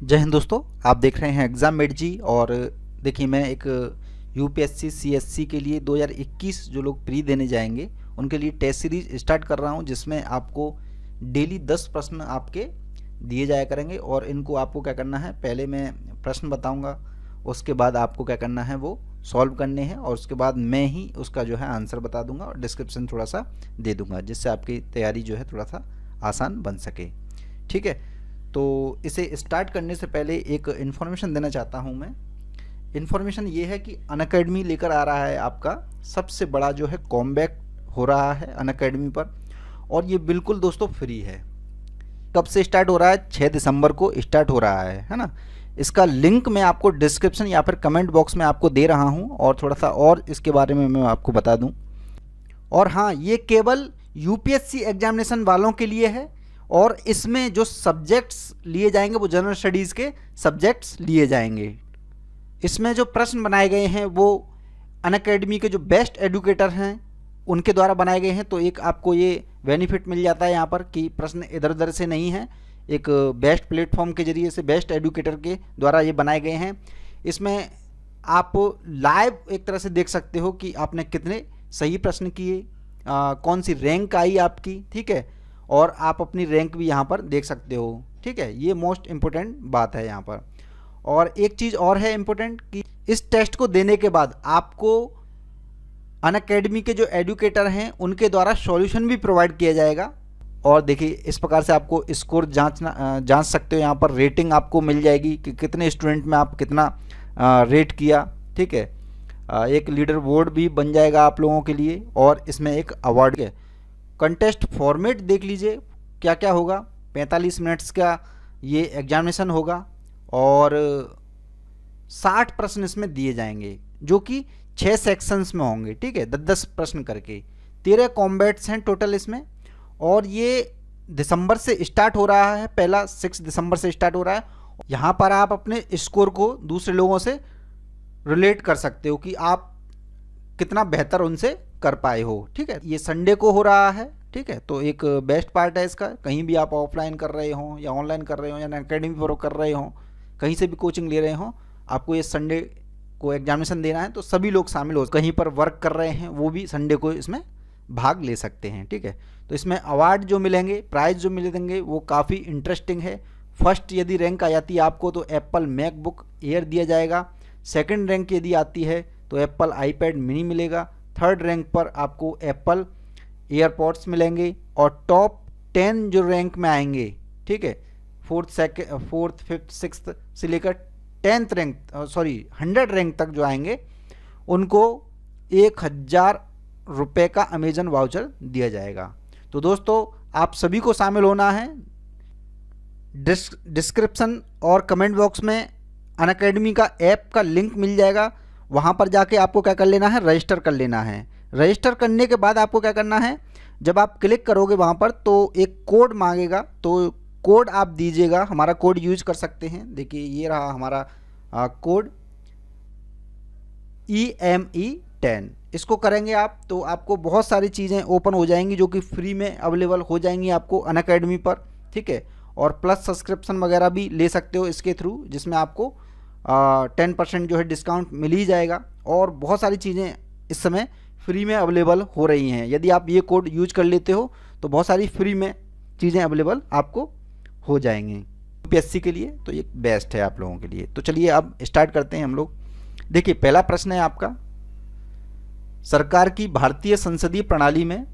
जय हिंद दोस्तों, आप देख रहे हैं एग्ज़ाम मेट जी। और देखिए, मैं एक यूपीएससी सीएससी के लिए 2021 जो लोग प्री देने जाएंगे उनके लिए टेस्ट सीरीज स्टार्ट कर रहा हूं, जिसमें आपको डेली 10 प्रश्न आपके दिए जाया करेंगे। और इनको आपको क्या करना है, पहले मैं प्रश्न बताऊंगा, उसके बाद आपको क्या करना है वो सॉल्व करने हैं, और उसके बाद मैं ही उसका जो है आंसर बता दूंगा और डिस्क्रिप्शन थोड़ा सा दे दूंगा, जिससे आपकी तैयारी जो है थोड़ा सा आसान बन सके। ठीक है, तो इसे स्टार्ट करने से पहले एक इन्फॉर्मेशन देना चाहता हूं मैं। इन्फॉर्मेशन ये है कि अनअकैडमी लेकर आ रहा है आपका सबसे बड़ा जो है कॉमबैक हो रहा है अनअकैडमी पर, और ये बिल्कुल दोस्तों फ्री है। कब से स्टार्ट हो रहा है? 6 दिसंबर को स्टार्ट हो रहा है ना। इसका लिंक मैं आपको डिस्क्रिप्शन या फिर कमेंट बॉक्स में आपको दे रहा हूं, और थोड़ा सा और इसके बारे में मैं आपको बता दूं। और हाँ, ये केवल यूपीएससी एग्जामिनेशन वालों के लिए है, और इसमें जो सब्जेक्ट्स लिए जाएंगे वो जनरल स्टडीज़ के सब्जेक्ट्स लिए जाएंगे। इसमें जो प्रश्न बनाए गए हैं वो अनअकैडमी के जो बेस्ट एडुकेटर हैं उनके द्वारा बनाए गए हैं। तो एक आपको ये बेनिफिट मिल जाता है यहाँ पर कि प्रश्न इधर उधर से नहीं है, एक बेस्ट प्लेटफॉर्म के जरिए से बेस्ट एडुकेटर के द्वारा ये बनाए गए हैं। इसमें आप लाइव एक तरह से देख सकते हो कि आपने कितने सही प्रश्न किए, कौन सी रैंक आई आपकी, ठीक है, और आप अपनी रैंक भी यहाँ पर देख सकते हो। ठीक है, ये मोस्ट इम्पोर्टेंट बात है यहाँ पर। और एक चीज़ और है इम्पोर्टेंट कि इस टेस्ट को देने के बाद आपको अनअकैडमी के जो एडुकेटर हैं उनके द्वारा सॉल्यूशन भी प्रोवाइड किया जाएगा। और देखिए, इस प्रकार से आपको स्कोर जांच सकते हो। यहाँ पर रेटिंग आपको मिल जाएगी कि कितने स्टूडेंट में आप कितना रेट किया। ठीक है, एक लीडर बोर्ड भी बन जाएगा आप लोगों के लिए, और इसमें एक अवार्ड है। कंटेस्ट फॉर्मेट देख लीजिए क्या क्या होगा। 45 मिनट्स का ये एग्जामिनेशन होगा, और 60 प्रश्न इसमें दिए जाएंगे जो कि 6 सेक्शंस में होंगे। ठीक है, 10-10 प्रश्न करके 13 कॉम्बैट्स हैं टोटल इसमें। और ये दिसंबर से स्टार्ट हो रहा है, पहला 6 दिसंबर से स्टार्ट हो रहा है। यहाँ पर आप अपने स्कोर को दूसरे लोगों से रिलेट कर सकते हो कि आप कितना बेहतर उनसे कर पाए हो। ठीक है, ये संडे को हो रहा है। ठीक है, तो एक बेस्ट पार्ट है इसका। कहीं भी आप ऑफलाइन कर रहे हो या ऑनलाइन कर रहे हो या अकेडमी पर कर रहे हो, कहीं से भी कोचिंग ले रहे हो, आपको ये संडे को एग्जामिनेशन देना है, तो सभी लोग शामिल हो। कहीं पर वर्क कर रहे हैं वो भी संडे को इसमें भाग ले सकते हैं। ठीक है, तो इसमें अवार्ड जो मिलेंगे, प्राइज जो मिलेंगे वो काफ़ी इंटरेस्टिंग है। फर्स्ट यदि रैंक आ जाती है आपको तो एप्पल मैकबुक एयर दिया जाएगा। सेकंड रैंक यदि आती है तो एप्पल आईपैड मिनी मिलेगा। थर्ड रैंक पर आपको एप्पल एयरपॉड्स मिलेंगे। और टॉप 10 जो रैंक में आएंगे, ठीक है, फोर्थ फिफ्थ सिक्स्थ से लेकर 10th रैंक 100 रैंक तक जो आएंगे उनको 1000 रुपये का अमेजन वाउचर दिया जाएगा। तो दोस्तों, आप सभी को शामिल होना है। डिस्क्रिप्शन और कमेंट बॉक्स में अनअकैडमी का ऐप का लिंक मिल जाएगा। वहाँ पर जाके आपको क्या कर लेना है, रजिस्टर कर लेना है। रजिस्टर करने के बाद आपको क्या करना है, जब आप क्लिक करोगे वहाँ पर तो एक कोड मांगेगा, तो कोड आप दीजिएगा। हमारा कोड यूज कर सकते हैं। देखिए, ये रहा हमारा कोड EME10। इसको करेंगे आप तो आपको बहुत सारी चीज़ें ओपन हो जाएंगी जो कि फ्री में अवेलेबल हो जाएंगी आपको अनअकैडमी पर। ठीक है, और प्लस सब्सक्रिप्शन वगैरह भी ले सकते हो इसके थ्रू, जिसमें आपको 10% जो है डिस्काउंट मिल ही जाएगा। और बहुत सारी चीज़ें इस समय फ्री में अवेलेबल हो रही हैं। यदि आप ये कोड यूज कर लेते हो तो बहुत सारी फ्री में चीज़ें अवेलेबल आपको हो जाएंगी यूपीएससी के लिए। तो ये बेस्ट है आप लोगों के लिए। तो चलिए अब स्टार्ट करते हैं हम लोग। देखिए, पहला प्रश्न है आपका, सरकार की भारतीय संसदीय प्रणाली में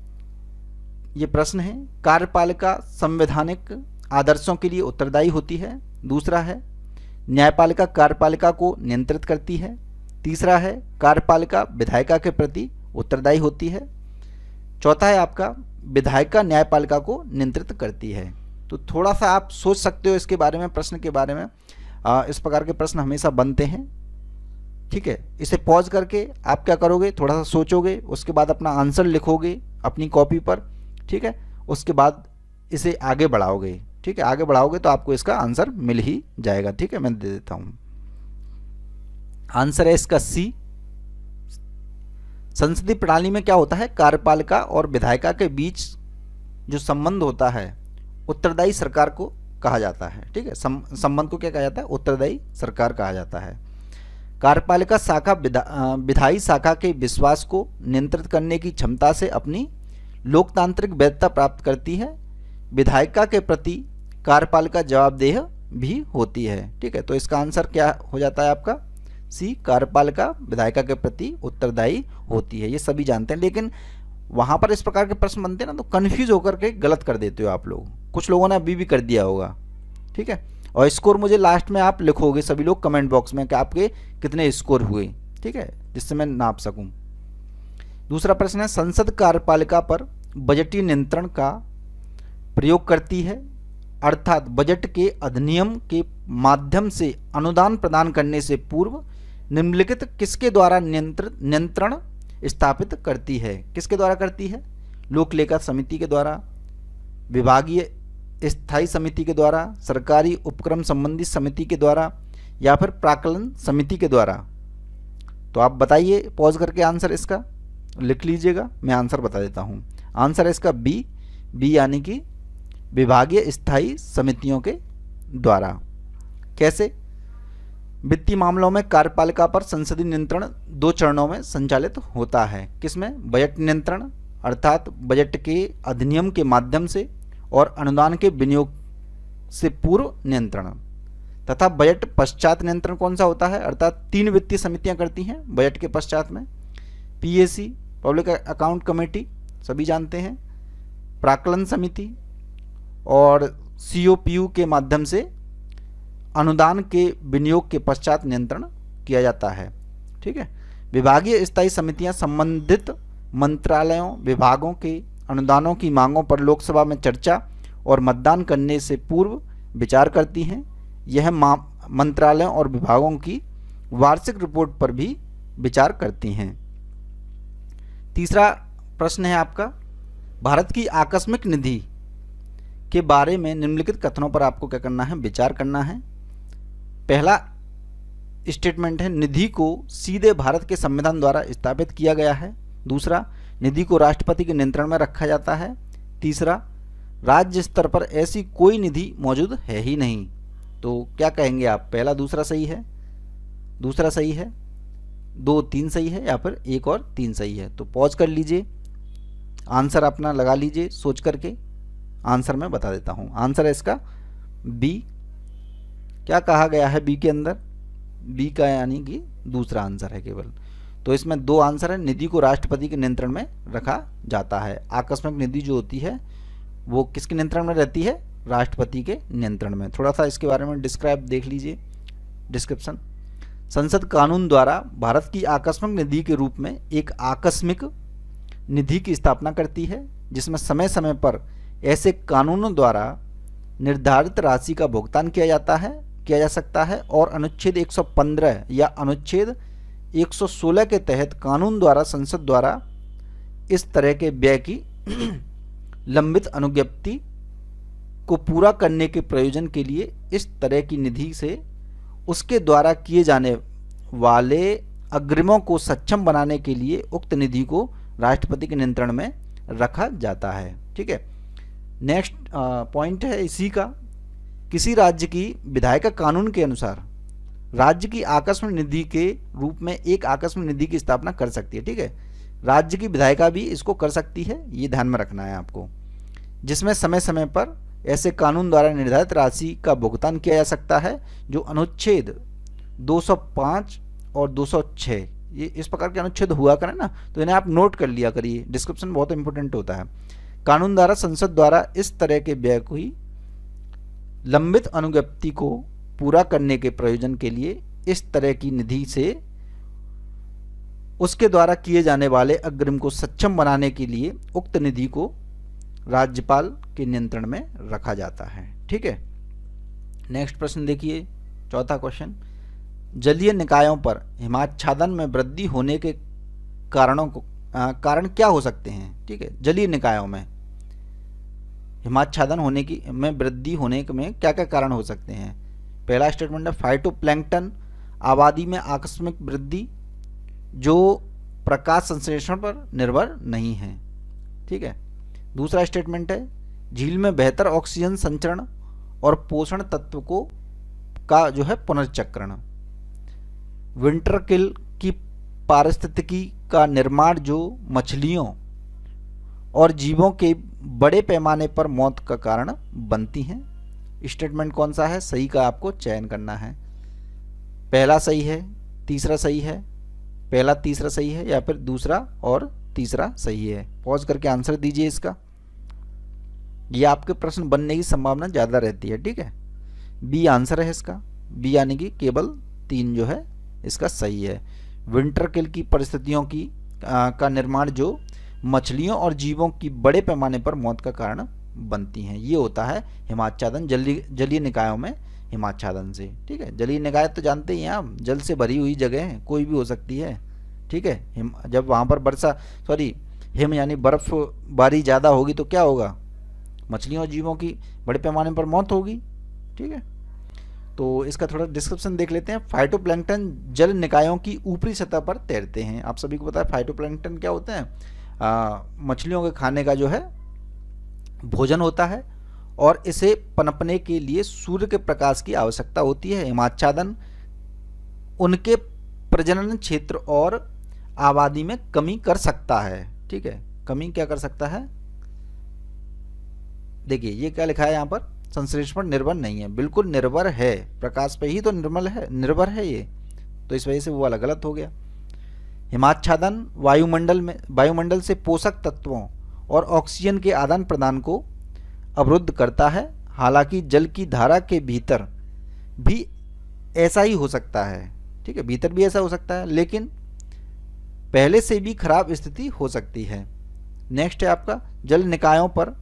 ये प्रश्न है, कार्यपालिका संवैधानिक आदर्शों के लिए उत्तरदायी होती है। दूसरा है, न्यायपालिका कार्यपालिका को नियंत्रित करती है। तीसरा है, कार्यपालिका विधायिका के प्रति उत्तरदायी होती है। चौथा है आपका, विधायिका न्यायपालिका को नियंत्रित करती है। तो थोड़ा सा आप सोच सकते हो इसके बारे में, प्रश्न के बारे में। इस प्रकार के प्रश्न हमेशा बनते हैं। ठीक है, इसे पॉज करके आप क्या करोगे, थोड़ा सा सोचोगे, उसके बाद अपना आंसर लिखोगे अपनी कॉपी पर। ठीक है, उसके बाद इसे आगे बढ़ाओगे। ठीक है, आगे बढ़ाओगे तो आपको इसका आंसर मिल ही जाएगा। ठीक है, मैं दे देता हूं। आंसर है इसका सी। संसदीय प्रणाली में क्या होता है, कार्यपालिका और विधायिका के बीच जो संबंध होता है उत्तरदायी सरकार को कहा जाता है। ठीक है, संबंध को क्या कहा जाता है? उत्तरदायी सरकार कहा जाता है। कार्यपालिका शाखा विधायी शाखा के विश्वास को नियंत्रित करने की क्षमता से अपनी लोकतांत्रिक वैधता प्राप्त करती है। विधायिका के प्रति कार्यपालिका जवाबदेह भी होती है। ठीक है, तो इसका आंसर क्या हो जाता है आपका? सी, कार्यपालिका विधायिका के प्रति उत्तरदायी होती है। ये सभी जानते हैं, लेकिन वहाँ पर इस प्रकार के प्रश्न बनते हैं ना, तो कन्फ्यूज होकर के गलत कर देते हो आप लोग। कुछ लोगों ने अभी भी कर दिया होगा। ठीक है, और स्कोर मुझे लास्ट में आप लिखोगे सभी लोग कमेंट बॉक्स में कि आपके कितने स्कोर हुए। ठीक है, जिससे मैं नाप सकूं। दूसरा प्रश्न है, संसद कार्यपालिका पर बजटीय नियंत्रण का प्रयोग करती है, अर्थात बजट के अधिनियम के माध्यम से अनुदान प्रदान करने से पूर्व निम्नलिखित किसके द्वारा नियंत्रण स्थापित करती है? किसके द्वारा करती है? लोक लेखा समिति के द्वारा, विभागीय स्थायी समिति के द्वारा, सरकारी उपक्रम संबंधी समिति के द्वारा, या फिर प्राक्कलन समिति के द्वारा? तो आप बताइए पॉज करके आंसर इसका लिख लीजिएगा, मैं आंसर बता देता हूँ। आंसर है इसका बी यानी कि विभागीय स्थायी समितियों के द्वारा। कैसे? वित्तीय मामलों में कार्यपालिका पर संसदीय नियंत्रण 2 चरणों में संचालित होता है। किसमें? बजट नियंत्रण अर्थात बजट के अधिनियम के माध्यम से, और अनुदान के विनियोग से पूर्व नियंत्रण, तथा बजट पश्चात नियंत्रण कौन सा होता है? अर्थात 3 वित्तीय समितियां करती हैं बजट के पश्चात में। पीएसी पब्लिक अकाउंट कमेटी सभी जानते हैं, प्राक्कलन समिति, और सीओपीयू के माध्यम से अनुदान के विनियोग के पश्चात नियंत्रण किया जाता है। ठीक है, विभागीय स्थायी समितियां संबंधित मंत्रालयों विभागों के अनुदानों की मांगों पर लोकसभा में चर्चा और मतदान करने से पूर्व विचार करती हैं। यह मंत्रालयों और विभागों की वार्षिक रिपोर्ट पर भी विचार करती हैं। तीसरा प्रश्न है आपका, भारत की आकस्मिक निधि के बारे में निम्नलिखित कथनों पर आपको क्या करना है? विचार करना है। पहला स्टेटमेंट है, निधि को सीधे भारत के संविधान द्वारा स्थापित किया गया है। दूसरा, निधि को राष्ट्रपति के नियंत्रण में रखा जाता है। तीसरा, राज्य स्तर पर ऐसी कोई निधि मौजूद है ही नहीं। तो क्या कहेंगे आप? पहला दूसरा सही है, दूसरा सही है, 2 3 सही है, या फिर 1 और 3 सही है? तो पॉज कर लीजिए, आंसर अपना लगा लीजिए सोच करके। आंसर मैं बता देता हूँ। आंसर है इसका बी। क्या कहा गया है बी के अंदर? बी का यानी कि दूसरा आंसर है केवल। तो इसमें 2 आंसर है। निधि को राष्ट्रपति के नियंत्रण में रखा जाता है। आकस्मिक निधि जो होती है वो किसके नियंत्रण में रहती है? राष्ट्रपति के नियंत्रण में। थोड़ा सा इसके बारे में डिस्क्राइब देख लीजिए, डिस्क्रिप्शन। संसद कानून द्वारा भारत की आकस्मिक निधि के रूप में एक आकस्मिक निधि की स्थापना करती है, जिसमें समय समय पर ऐसे कानूनों द्वारा निर्धारित राशि का भुगतान किया जा सकता है, और अनुच्छेद 115 या अनुच्छेद 116 के तहत कानून द्वारा संसद द्वारा इस तरह के व्यय की लंबित अनुज्ञप्ति को पूरा करने के प्रयोजन के लिए इस तरह की निधि से उसके द्वारा किए जाने वाले अग्रिमों को सक्षम बनाने के लिए उक्त निधि को राष्ट्रपति के नियंत्रण में रखा जाता है। ठीक है, नेक्स्ट पॉइंट है इसी का, किसी राज्य की विधायिका कानून के अनुसार राज्य की आकस्मिक निधि के रूप में एक आकस्मिक निधि की स्थापना कर सकती है। ठीक है, राज्य की विधायिका भी इसको कर सकती है, ये ध्यान में रखना है आपको, जिसमें समय समय पर ऐसे कानून द्वारा निर्धारित राशि का भुगतान किया जा सकता है, जो अनुच्छेद 205 और 206 ये इस प्रकार के अनुच्छेद हुआ करें ना, तो इन्हें आप नोट कर लिया करिए, डिस्क्रिप्शन बहुत इंपॉर्टेंट होता है। कानून द्वारा संसद द्वारा इस तरह के व्यय को ही लंबित अनुज्ञप्ति को पूरा करने के प्रयोजन के लिए इस तरह की निधि से उसके द्वारा किए जाने वाले अग्रिम को सक्षम बनाने के लिए उक्त निधि को राज्यपाल के नियंत्रण में रखा जाता है। ठीक है, नेक्स्ट प्रश्न देखिए, चौथा क्वेश्चन, जलीय निकायों पर हिमाच्छादन में वृद्धि होने के कारण क्या हो सकते हैं? ठीक है, जलीय निकायों में हिमाच्छादन होने की में वृद्धि होने में क्या क्या कारण हो सकते हैं? पहला स्टेटमेंट है, फाइटोप्लैंक्टन आबादी में आकस्मिक वृद्धि जो प्रकाश संश्लेषण पर निर्भर नहीं है। ठीक है, दूसरा स्टेटमेंट है, झील में बेहतर ऑक्सीजन संचरण और पोषण तत्व को का जो है पुनर्चक्रण। विंटर किल की पारिस्थितिकी का निर्माण जो मछलियों और जीवों के बड़े पैमाने पर मौत का कारण बनती हैं। स्टेटमेंट कौन सा है, सही का आपको चयन करना है। पहला सही है, तीसरा सही है, पहला तीसरा सही है, या फिर दूसरा और तीसरा सही है। पॉज करके आंसर दीजिए इसका। ये आपके प्रश्न बनने की संभावना ज़्यादा रहती है, ठीक है। बी आंसर है इसका, बी यानी कि केवल 3 जो है इसका सही है। विंटर किल की परिस्थितियों की का निर्माण जो मछलियों और जीवों की बड़े पैमाने पर मौत का कारण बनती हैं, ये होता है हिमाच्छादन, जलीय निकायों में हिमाच्छादन से, ठीक है। जलीय निकाय तो जानते ही हैं आप, जल से भरी हुई जगह है, कोई भी हो सकती है, ठीक है। जब वहाँ पर हिम यानी बर्फबारी ज़्यादा होगी तो क्या होगा, मछलियों और जीवों की बड़े पैमाने पर मौत होगी, ठीक है। तो इसका थोड़ा डिस्क्रिप्शन देख लेते हैं। फाइटोप्लैंक्टन जल निकायों की ऊपरी सतह पर तैरते हैं। आप सभी को पता है फाइटोप्लैंक्टन क्या होते हैं, मछलियों के खाने का जो है भोजन होता है, और इसे पनपने के लिए सूर्य के प्रकाश की आवश्यकता होती है। हिमाच्छादन उनके प्रजनन क्षेत्र और आबादी में कमी कर सकता है, ठीक है। कमी क्या कर सकता है, देखिए ये क्या लिखा है यहाँ पर, संश्लेषण पर निर्भर नहीं है, बिल्कुल निर्भर है, प्रकाश पे ही तो निर्भर है ये, तो इस वजह से वो वाला गलत हो गया। हिमाच्छादन वायुमंडल से पोषक तत्वों और ऑक्सीजन के आदान प्रदान को अवरुद्ध करता है। हालांकि जल की धारा के भीतर भी ऐसा ही हो सकता है, ठीक है, भीतर भी ऐसा हो सकता है, लेकिन पहले से भी खराब स्थिति हो सकती है। नेक्स्ट है आपका, जल निकायों पर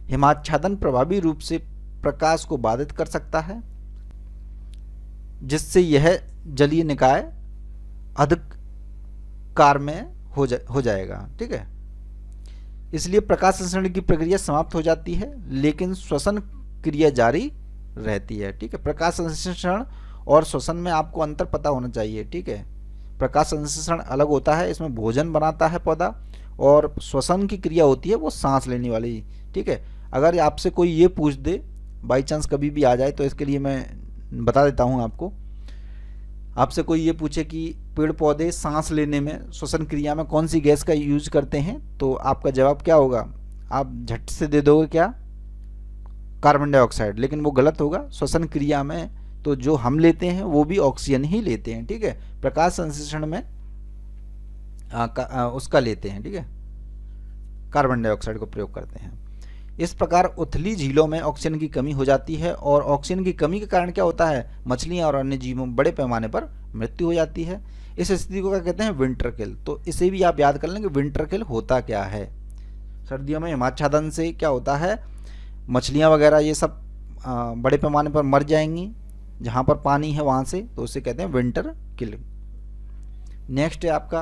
हिमाच्छादन प्रभावी रूप से प्रकाश को बाधित कर सकता है, जिससे यह जलीय निकाय अंधकार में हो जाएगा, ठीक है। इसलिए प्रकाश संश्लेषण की प्रक्रिया समाप्त हो जाती है, लेकिन श्वसन क्रिया जारी रहती है, ठीक है। प्रकाश संश्लेषण और श्वसन में आपको अंतर पता होना चाहिए, ठीक है। प्रकाश संश्लेषण अलग होता है, इसमें भोजन बनाता है पौधा, और श्वसन की क्रिया होती है वो सांस लेने वाली, ठीक है। अगर आपसे कोई ये पूछ दे, बाई चांस कभी भी आ जाए, तो इसके लिए मैं बता देता हूँ आपको। आपसे कोई ये पूछे कि पेड़ पौधे सांस लेने में, श्वसन क्रिया में कौन सी गैस का यूज करते हैं, तो आपका जवाब क्या होगा, आप झट से दे दोगे क्या, कार्बन डाइऑक्साइड, लेकिन वो गलत होगा। श्वसन क्रिया में तो जो हम लेते हैं वो भी ऑक्सीजन ही लेते हैं, ठीक है। प्रकाश संश्लेषण में उसका लेते हैं, ठीक है, कार्बन डाइऑक्साइड को प्रयोग करते हैं। इस प्रकार उथली झीलों में ऑक्सीजन की कमी हो जाती है, और ऑक्सीजन की कमी के कारण क्या होता है, मछलियां और अन्य जीवों बड़े पैमाने पर मृत्यु हो जाती है। इस स्थिति को क्या कहते हैं, विंटर किल। तो इसे भी आप याद कर लेंगे, विंटर किल होता क्या है। सर्दियों में हिमाच्छादन से क्या होता है, मछलियां वगैरह ये सब बड़े पैमाने पर मर जाएंगी, जहाँ पर पानी है वहाँ से, तो उसे कहते हैं विंटर किल। नेक्स्ट है आपका,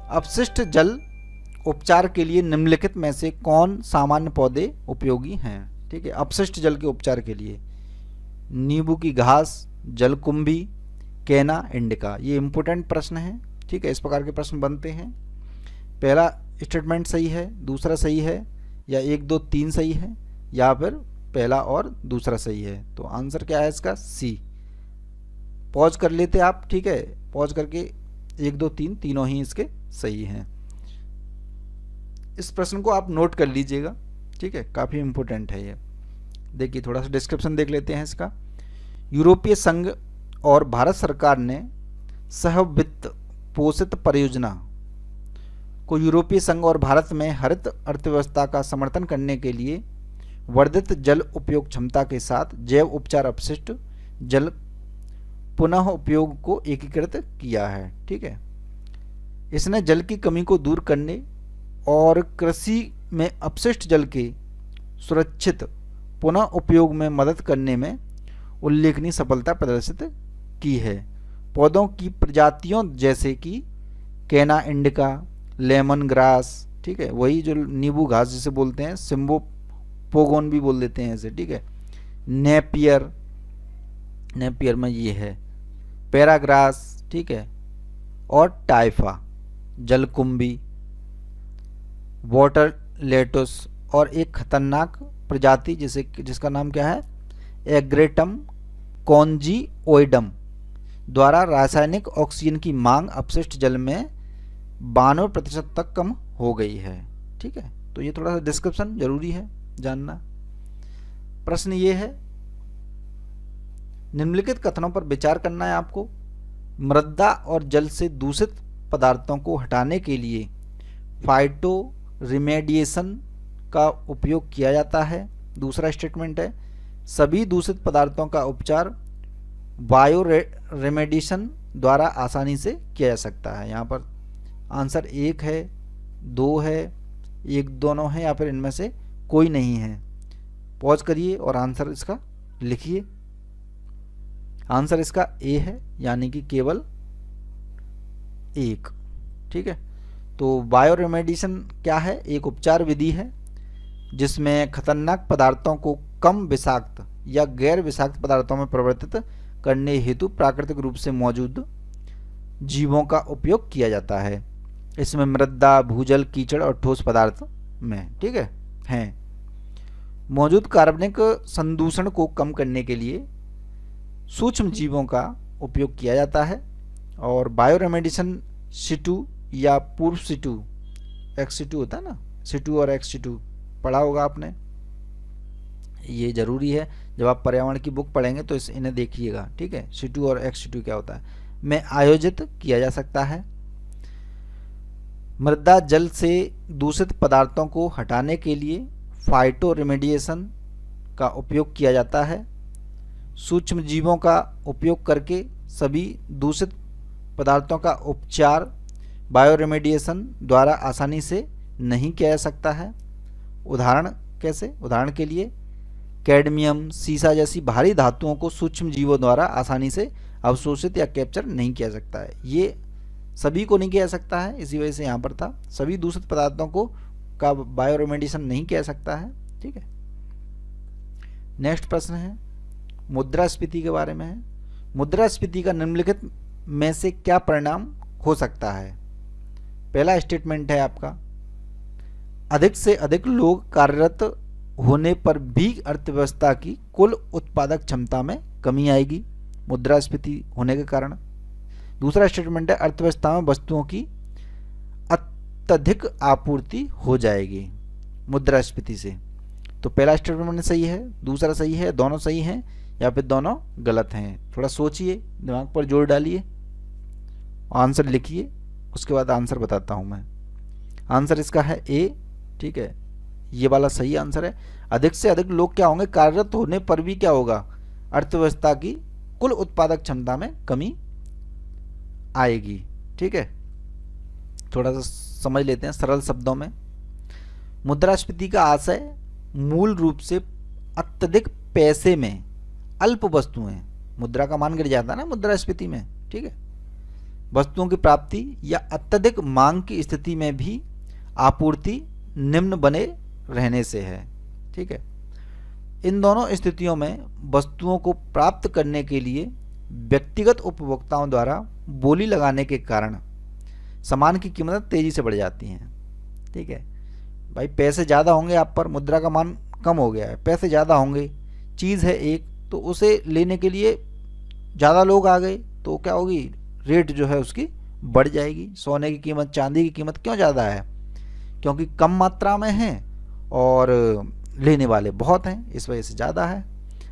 अपशिष्ट जल उपचार के लिए निम्नलिखित में से कौन सामान्य पौधे उपयोगी हैं, ठीक है। अपशिष्ट जल के उपचार के लिए नींबू की घास, जलकुंभी, कैना, इंडिका, ये इंपोर्टेंट प्रश्न है, ठीक है। इस प्रकार के प्रश्न बनते हैं। पहला स्टेटमेंट सही है, दूसरा सही है, या 1 2 3 सही है, या फिर पहला और दूसरा सही है। तो आंसर क्या है इसका, सी। पॉज कर लेते आप, ठीक है, पॉज करके 1 2 3 तीनों ही इसके सही हैं। इस प्रश्न को आप नोट कर लीजिएगा, ठीक है, काफ़ी इंपॉर्टेंट है ये। देखिए थोड़ा सा डिस्क्रिप्शन देख लेते हैं इसका। यूरोपीय संघ और भारत सरकार ने सहवित्त पोषित परियोजना को यूरोपीय संघ और भारत में हरित अर्थव्यवस्था का समर्थन करने के लिए वर्धित जल उपयोग क्षमता के साथ जैव उपचार अपशिष्ट जल पुनः उपयोग को एकीकृत किया है, ठीक है। इसने जल की कमी को दूर करने और कृषि में अपशिष्ट जल के सुरक्षित पुनः उपयोग में मदद करने में उल्लेखनीय सफलता प्रदर्शित की है। पौधों की प्रजातियों जैसे कि कैना इंडिका, लेमन ग्रास, ठीक है, वही जो नींबू घास जिसे बोलते हैं, सिम्बोपोगोन भी बोल देते हैं इसे, ठीक है। नेपियर में ये है, पैराग्रास, ठीक है, और टाइफा, जलकुंभी, वाटर लेटुस, और एक खतरनाक प्रजाति जिसका नाम क्या है, एग्रेटम कॉन्जिओइडम द्वारा रासायनिक ऑक्सीजन की मांग अपशिष्ट जल में 92% तक कम हो गई है। ठीक है, तो ये थोड़ा सा डिस्क्रिप्शन जरूरी है जानना। प्रश्न ये है, निम्नलिखित कथनों पर विचार करना है आपको। मृदा और जल से दूषित पदार्थों को हटाने के लिए फाइटो रिमेडिएशन का उपयोग किया जाता है। दूसरा स्टेटमेंट है, सभी दूषित पदार्थों का उपचार बायो रेमेडिएशन द्वारा आसानी से किया जा सकता है। यहाँ पर आंसर 1 है, 2 है, 1 दोनों है, या फिर इनमें से कोई नहीं है। पॉज करिए और आंसर इसका लिखिए। आंसर इसका ए है, यानी कि केवल 1। ठीक है, तो बायो रेमेडिएशन क्या है? एक उपचार विधि है जिसमें खतरनाक पदार्थों को कम विषाक्त या गैर विषाक्त पदार्थों में परिवर्तित करने हेतु प्राकृतिक रूप से मौजूद जीवों का उपयोग किया जाता है। इसमें मृदा, भूजल, कीचड़ और ठोस पदार्थ में, ठीक है, हैं मौजूद कार्बनिक संदूषण को कम करने के लिए सूक्ष्म जीवों का उपयोग किया जाता है। और बायो रेमेडिएशन सिटू या पूर्व सिटू, एक्स सिटू होता है ना, सिटू और एक्स सिटू पढ़ा होगा आपने, ये जरूरी है। जब आप पर्यावरण की बुक पढ़ेंगे तो इन्हें देखिएगा। ठीक है, सिटू और एक्स सिटू क्या होता है, में आयोजित किया जा सकता है। मृदा जल से दूषित पदार्थों को हटाने के लिए फाइटो रेमेडिएशन का उपयोग किया जाता है। सूक्ष्म जीवों का उपयोग करके सभी दूषित पदार्थों का उपचार बायो रेमेडिएशन द्वारा आसानी से नहीं किया जा सकता है। उदाहरण कैसे? उदाहरण के लिए कैडमियम, सीसा जैसी भारी धातुओं को सूक्ष्म जीवों द्वारा आसानी से अवशोषित या कैप्चर नहीं किया जा सकता है। ये सभी को नहीं किया जा सकता है, इसी वजह से यहाँ पर था। सभी दूषित पदार्थों को का बायो रेमेडिएशन नहीं किया जा सकता है। ठीक है, नेक्स्ट प्रश्न है, मुद्रास्फीति के बारे में है। मुद्रास्फीति का निम्नलिखित में से क्या परिणाम हो सकता है? पहला स्टेटमेंट है आपका, अधिक से अधिक लोग कार्यरत होने पर भी अर्थव्यवस्था की कुल उत्पादक क्षमता में कमी आएगी मुद्रास्फीति होने के कारण। दूसरा स्टेटमेंट है, अर्थव्यवस्था में वस्तुओं की अत्यधिक आपूर्ति हो जाएगी मुद्रास्फीति से। तो पहला स्टेटमेंट सही है, दूसरा सही है, दोनों सही हैं या फिर दोनों गलत हैं? थोड़ा सोचिए, दिमाग पर जोर डालिए, आंसर लिखिए, उसके बाद आंसर बताता हूं मैं। आंसर इसका है ए। ठीक है, ये वाला सही आंसर है। अधिक से अधिक लोग क्या होंगे, कार्यरत होने पर भी क्या होगा, अर्थव्यवस्था की कुल उत्पादक क्षमता में कमी आएगी। ठीक है, थोड़ा सा समझ लेते हैं सरल शब्दों में। मुद्रास्फीति का आशय मूल रूप से अत्यधिक पैसे में अल्प वस्तुएं, मुद्रा का मान गिर जाता है ना मुद्रास्फीति में, ठीक है, वस्तुओं की प्राप्ति या अत्यधिक मांग की स्थिति में भी आपूर्ति निम्न बने रहने से है। ठीक है, इन दोनों स्थितियों में वस्तुओं को प्राप्त करने के लिए व्यक्तिगत उपभोक्ताओं द्वारा बोली लगाने के कारण सामान की कीमतें तेजी से बढ़ जाती हैं। ठीक है भाई, पैसे ज़्यादा होंगे आप पर, मुद्रा का मान कम हो गया है, पैसे ज़्यादा होंगे, चीज़ है एक, तो उसे लेने के लिए ज़्यादा लोग आ गए तो क्या होगी, रेट जो है उसकी बढ़ जाएगी। सोने की कीमत, चांदी की कीमत क्यों ज़्यादा है? क्योंकि कम मात्रा में है और लेने वाले बहुत हैं, इस वजह से ज़्यादा है।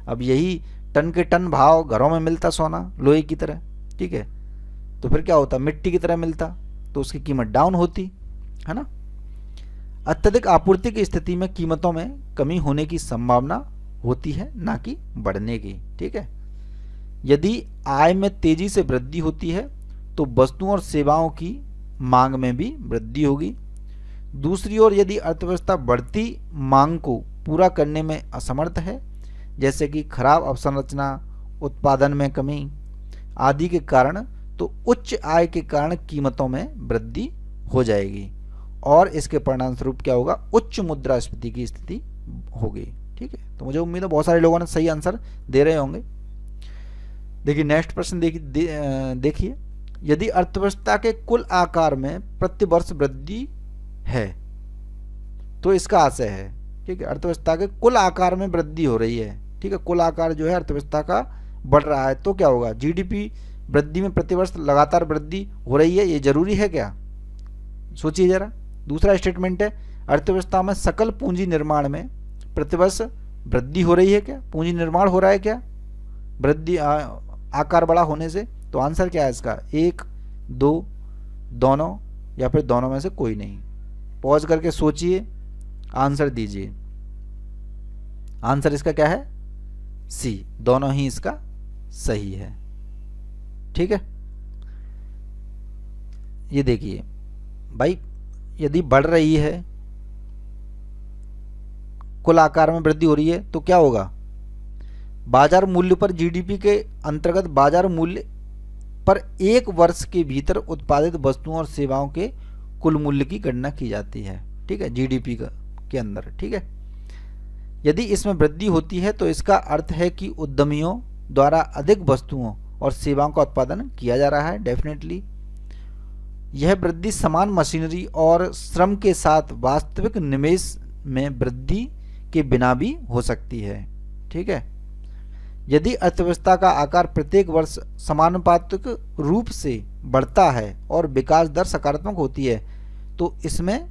अब यही टन के टन भाव घरों में मिलता सोना लोहे की तरह, ठीक है, तो फिर क्या होता, मिट्टी की तरह मिलता तो उसकी कीमत डाउन होती है ना। अत्यधिक आपूर्ति की स्थिति में कीमतों में कमी होने की संभावना होती है, ना कि बढ़ने की। ठीक है, यदि आय में तेजी से वृद्धि होती है तो वस्तुओं और सेवाओं की मांग में भी वृद्धि होगी। दूसरी ओर यदि अर्थव्यवस्था बढ़ती मांग को पूरा करने में असमर्थ है, जैसे कि खराब अवसंरचना, उत्पादन में कमी आदि के कारण, तो उच्च आय के कारण कीमतों में वृद्धि हो जाएगी और इसके परिणाम स्वरूप क्या होगा, उच्च मुद्रास्फीति की स्थिति होगी। ठीक है, तो मुझे उम्मीद है बहुत सारे लोगों ने सही आंसर दे रहे होंगे। देखिए नेक्स्ट प्रश्न देखिए, यदि अर्थव्यवस्था के कुल आकार में प्रतिवर्ष वृद्धि है तो इसका आशय है, ठीक है, अर्थव्यवस्था के कुल आकार में वृद्धि हो रही है ठीक है, कुल आकार जो है अर्थव्यवस्था का बढ़ रहा है, तो क्या होगा, जीडीपी वृद्धि में प्रतिवर्ष लगातार वृद्धि हो रही है, ये जरूरी है क्या, सोचिए जरा। दूसरा स्टेटमेंट है, अर्थव्यवस्था में सकल पूंजी निर्माण में प्रतिवर्ष वृद्धि हो रही है क्या, पूंजी निर्माण हो रहा है क्या वृद्धि आकार बड़ा होने से। तो आंसर क्या है इसका, 1, 2, दोनों या फिर दोनों में से कोई नहीं। पॉज करके सोचिए, आंसर दीजिए। आंसर इसका क्या है, सी, दोनों ही इसका सही है। ठीक है, ये देखिए भाई, यदि बढ़ रही है, कुल आकार में वृद्धि हो रही है, तो क्या होगा, बाजार मूल्य पर जीडीपी के अंतर्गत बाजार मूल्य पर एक वर्ष के भीतर उत्पादित वस्तुओं और सेवाओं के कुल मूल्य की गणना की जाती है। ठीक है, जीडीपी के अंदर। ठीक है, यदि इसमें वृद्धि होती है तो इसका अर्थ है कि उद्यमियों द्वारा अधिक वस्तुओं और सेवाओं का उत्पादन किया जा रहा है। डेफिनेटली यह वृद्धि समान मशीनरी और श्रम के साथ वास्तविक निवेश में वृद्धि के बिना भी हो सकती है। ठीक है, यदि अर्थव्यवस्था का आकार प्रत्येक वर्ष समानुपातिक रूप से बढ़ता है और विकास दर सकारात्मक होती है, तो इसमें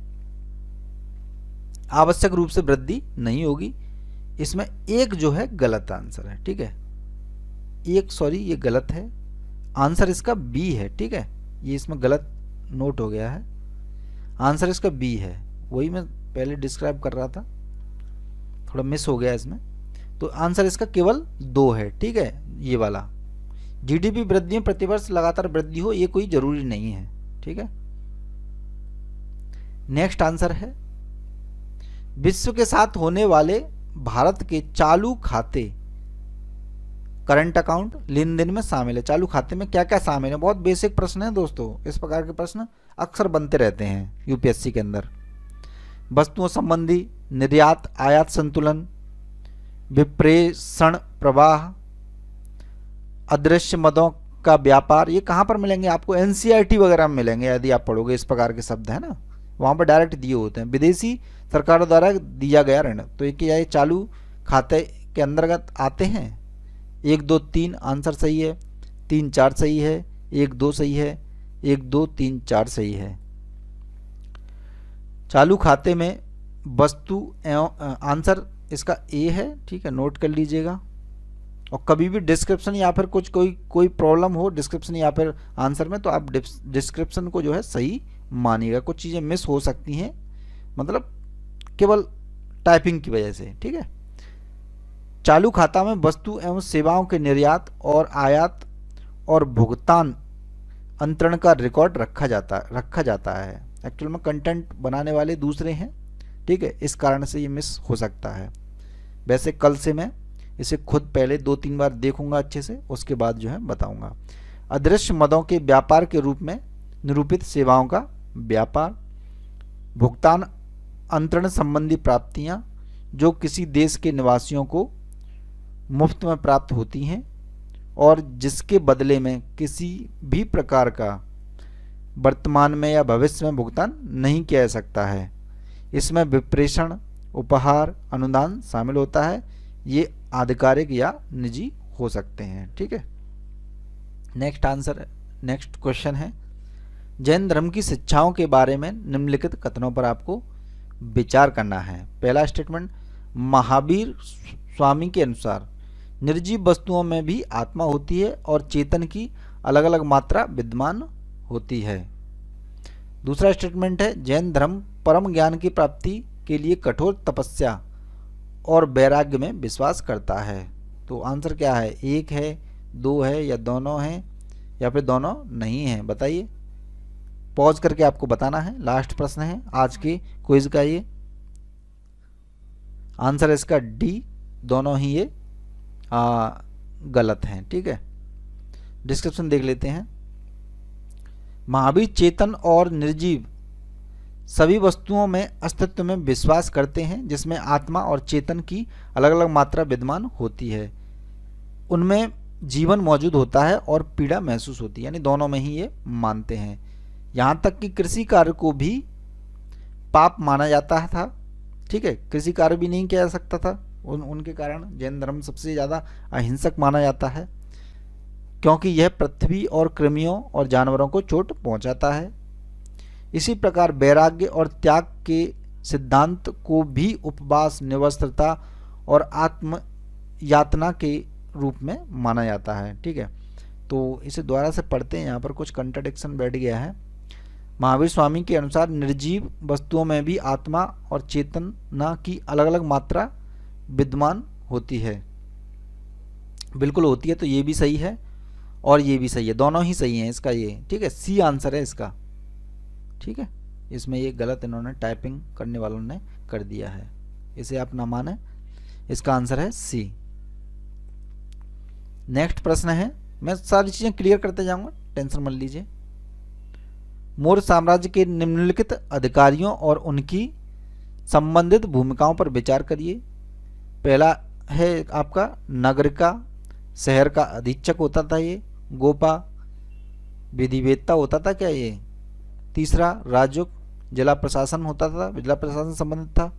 आवश्यक रूप से वृद्धि नहीं होगी। इसमें एक जो है गलत आंसर है। ठीक है, एक, सॉरी, ये गलत है, आंसर इसका बी है। ठीक है, ये इसमें गलत नोट हो गया है, आंसर इसका बी है। वही मैं पहले डिस्क्राइब कर रहा था, थोड़ा मिस हो गया इसमें। तो आंसर इसका केवल 2 है। ठीक है, ये वाला, जीडीपी वृद्धि में प्रतिवर्ष लगातार वृद्धि हो, ये कोई जरूरी नहीं है। ठीक है, नेक्स्ट आंसर है, विश्व के साथ होने वाले भारत के चालू खाते, करंट अकाउंट, लेन देन में शामिल है। चालू खाते में क्या क्या शामिल है, बहुत बेसिक प्रश्न है दोस्तों, इस प्रकार के प्रश्न अक्सर बनते रहते हैं यूपीएससी के अंदर। वस्तुओं संबंधी निर्यात आयात संतुलन, विप्रेषण प्रवाह, अदृश्य मदों का व्यापार, ये कहाँ पर मिलेंगे आपको, एनसीईआरटी वगैरह में मिलेंगे यदि आप पढ़ोगे, इस प्रकार के शब्द है ना, वहाँ पर डायरेक्ट दिए होते हैं। विदेशी सरकारों द्वारा दिया गया ऋण, तो ये क्या, ये चालू खाते के अंतर्गत आते हैं। 1, 2, 3 आंसर सही है, 3, 4 सही है, 1, 2 सही है, 1, 2, 3, 4 सही है। चालू खाते में वस्तु एवं आंसर इसका ए है। ठीक है, नोट कर लीजिएगा। और कभी भी डिस्क्रिप्शन या फिर कुछ कोई प्रॉब्लम हो डिस्क्रिप्शन या फिर आंसर में, तो आप डिस्क्रिप्शन को जो है सही मानिएगा। कुछ चीज़ें मिस हो सकती हैं, मतलब केवल टाइपिंग की वजह से। ठीक है, चालू खाता में वस्तु एवं सेवाओं के निर्यात और आयात और भुगतान अंतरण का रिकॉर्ड रखा जाता है। एक्चुअल में कंटेंट बनाने वाले दूसरे हैं। ठीक है, इस कारण से ये मिस हो सकता है। वैसे कल से मैं इसे खुद पहले 2-3 बार देखूंगा अच्छे से, उसके बाद जो है बताऊंगा। अदृश्य मदों के व्यापार के रूप में निरूपित सेवाओं का व्यापार, भुगतान अंतरण संबंधी प्राप्तियां जो किसी देश के निवासियों को मुफ्त में प्राप्त होती हैं और जिसके बदले में किसी भी प्रकार का वर्तमान में या भविष्य में भुगतान नहीं किया जा सकता है। इसमें विप्रेषण, उपहार, अनुदान शामिल होता है। ये आधिकारिक या निजी हो सकते हैं। ठीक है, नेक्स्ट क्वेश्चन है, जैन धर्म की शिक्षाओं के बारे में निम्नलिखित कथनों पर आपको विचार करना है। पहला स्टेटमेंट, महावीर स्वामी के अनुसार निर्जीव वस्तुओं में भी आत्मा होती है और चेतन की अलग अलग मात्रा विद्यमान होती है। दूसरा स्टेटमेंट है, जैन धर्म परम ज्ञान की प्राप्ति के लिए कठोर तपस्या और वैराग्य में विश्वास करता है। तो आंसर क्या है, 1 है, 2 है या दोनों हैं या फिर दोनों नहीं हैं, बताइए। पॉज करके आपको बताना है। लास्ट प्रश्न है आज के क्विज का ये। आंसर इसका डी, दोनों ही ये गलत हैं। ठीक है, डिस्क्रिप्शन देख लेते हैं। महावीर चेतन और निर्जीव सभी वस्तुओं में अस्तित्व में विश्वास करते हैं जिसमें आत्मा और चेतन की अलग अलग मात्रा विद्यमान होती है, उनमें जीवन मौजूद होता है और पीड़ा महसूस होती है, यानी दोनों में ही ये मानते हैं। यहाँ तक कि कृषि कार्य को भी पाप माना जाता था। ठीक है, कृषि कार्य भी नहीं किया जा सकता था उनके कारण जैन धर्म सबसे ज़्यादा अहिंसक माना जाता है, क्योंकि यह पृथ्वी और कृमियों और जानवरों को चोट पहुंचाता है। इसी प्रकार वैराग्य और त्याग के सिद्धांत को भी उपवास, निवस्त्रता और आत्म यातना के रूप में माना जाता है। ठीक है, तो इसे दोबारा से पढ़ते हैं, यहाँ पर कुछ कंट्राडिक्शन बैठ गया है। महावीर स्वामी के अनुसार निर्जीव वस्तुओं में भी आत्मा और चेतना की अलग अलग मात्रा विद्यमान होती है। बिल्कुल होती है, तो ये भी सही है और ये भी सही है, दोनों ही सही हैं इसका ये। ठीक है, सी आंसर है इसका। ठीक है, इसमें ये गलत इन्होंने टाइपिंग करने वालों ने कर दिया है, इसे आप ना माने, इसका आंसर है सी। नेक्स्ट प्रश्न है, मैं सारी चीजें क्लियर करते जाऊंगा, टेंशन मत लीजिए। मौर्य साम्राज्य के निम्नलिखित अधिकारियों और उनकी संबंधित भूमिकाओं पर विचार करिए। पहला है आपका नगरिका, शहर का अधीक्षक होता था ये। गोपा, विधिवेत्ता होता था क्या ये। तीसरा राजुक, जिला प्रशासन होता था, जिला प्रशासन संबंधित था।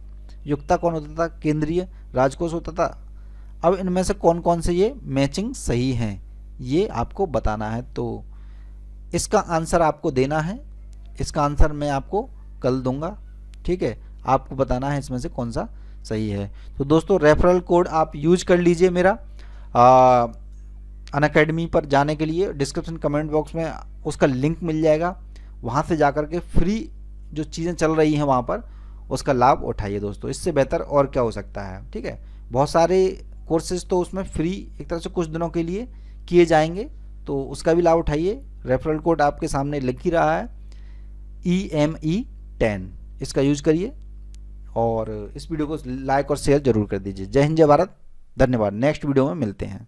युक्ता कौन होता था, केंद्रीय राजकोष होता था। अब इनमें से कौन कौन से ये मैचिंग सही हैं ये आपको बताना है, तो इसका आंसर आपको देना है। इसका आंसर मैं आपको कल दूंगा। ठीक है, आपको बताना है इसमें से कौन सा सही है। तो दोस्तों रेफरल कोड आप यूज कर लीजिए मेरा अनअकैडमी पर जाने के लिए। डिस्क्रिप्शन कमेंट बॉक्स में उसका लिंक मिल जाएगा, वहाँ से जाकर के फ्री जो चीज़ें चल रही हैं वहाँ पर उसका लाभ उठाइए दोस्तों। इससे बेहतर और क्या हो सकता है। ठीक है, बहुत सारे कोर्सेज तो उसमें फ्री एक तरह से कुछ दिनों के लिए किए जाएंगे, तो उसका भी लाभ उठाइए। रेफरल कोड आपके सामने लिख ही रहा है, EME10, इसका यूज करिए और इस वीडियो को लाइक और शेयर जरूर कर दीजिए। जय हिंद, जय भारत, धन्यवाद। नेक्स्ट वीडियो में मिलते हैं।